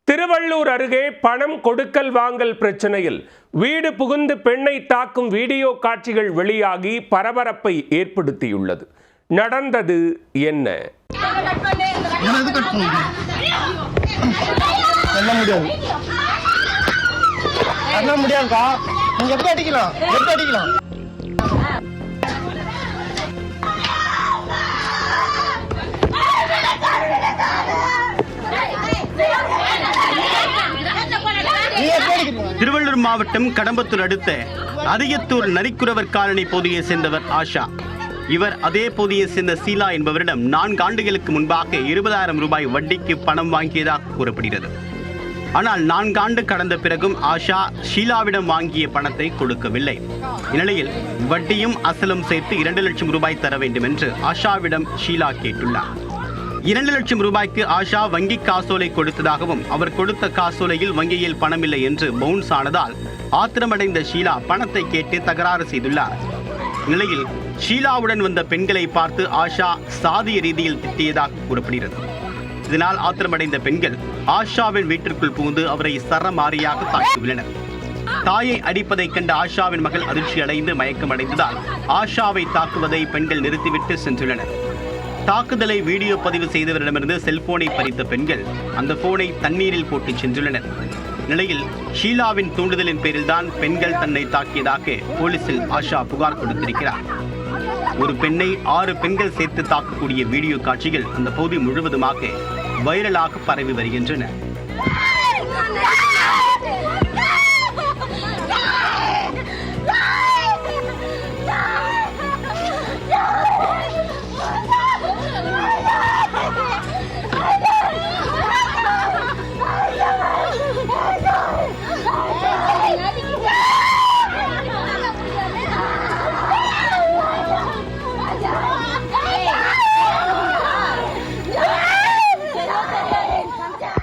திருவள்ளூர் அருகே பணம் கொடுக்கல் வாங்கல் பிரச்சனையில் வீடு புகுந்து பெண்ணை தாக்கும் வீடியோ காட்சிகள் வெளியாகி பரபரப்பை ஏற்படுத்தியுள்ளது. நடந்தது என்ன? திருவள்ளூர் மாவட்டம் கடம்பத்தூர் அடுத்த அதியத்தூர் நரிக்குறவர் காலனி பகுதியை சேர்ந்தவர் ஆஷா. இவர் அதே பகுதியை சேர்ந்த சீலா என்பவரிடம் 4 ஆண்டுகளுக்கு முன்பாக 20,000 ரூபாய் வட்டிக்கு பணம் வாங்கியதாக கூறப்படுகிறது. ஆனால் 4 ஆண்டு கடந்த பிறகும் ஆஷா ஷீலாவிடம் வாங்கிய பணத்தை கொடுக்கவில்லை. இந்நிலையில் வட்டியும் அசலும் சேர்த்து 2 லட்சம் ரூபாய் தர வேண்டும் என்று ஆஷாவிடம் ஷீலா கேட்டுள்ளார். 2 லட்சம் ரூபாய்க்கு ஆஷா வங்கி காசோலை கொடுத்ததாகவும் அவர் கொடுத்த காசோலையில் வங்கியில் பணமில்லை என்று பவுன்ஸ் ஆனதால் ஆத்திரமடைந்த ஷீலா பணத்தை கேட்டு தகராறு செய்துள்ளார். இந்நிலையில் ஷீலாவுடன் வந்த பெண்களை பார்த்து ஆஷா சாதிய ரீதியில் திட்டியதாக கூறப்படுகிறது. இதனால் ஆத்திரமடைந்த பெண்கள் ஆஷாவின் வீட்டிற்குள் புகுந்து அவரை சரமாரியாக தாக்கியுள்ளனர். தாயை அடிப்பதை கண்ட ஆஷாவின் மகள் அதிர்ச்சி அடைந்து மயக்கமடைந்ததால் ஆஷாவை தாக்குவதை பெண்கள் நிறுத்திவிட்டு சென்றுள்ளனர். தாக்குதலை வீடியோ பதிவு செய்தவரிடமிருந்து செல்போனை பறித்த பெண்கள் அந்த போனை தண்ணீரில் போட்டு சென்றுள்ளனர். நிலையில் ஷீலாவின் தூண்டுதலின் பேரில்தான் பெண்கள் தன்னை தாக்கியதாக போலீசில் ஆஷா புகார் கொடுத்திருக்கிறார். ஒரு பெண்ணை 6 பெண்கள் சேர்த்து தாக்கக்கூடிய வீடியோ காட்சிகள் அந்த பகுதி முழுவதுமாக வைரலாக பரவி வருகின்றன.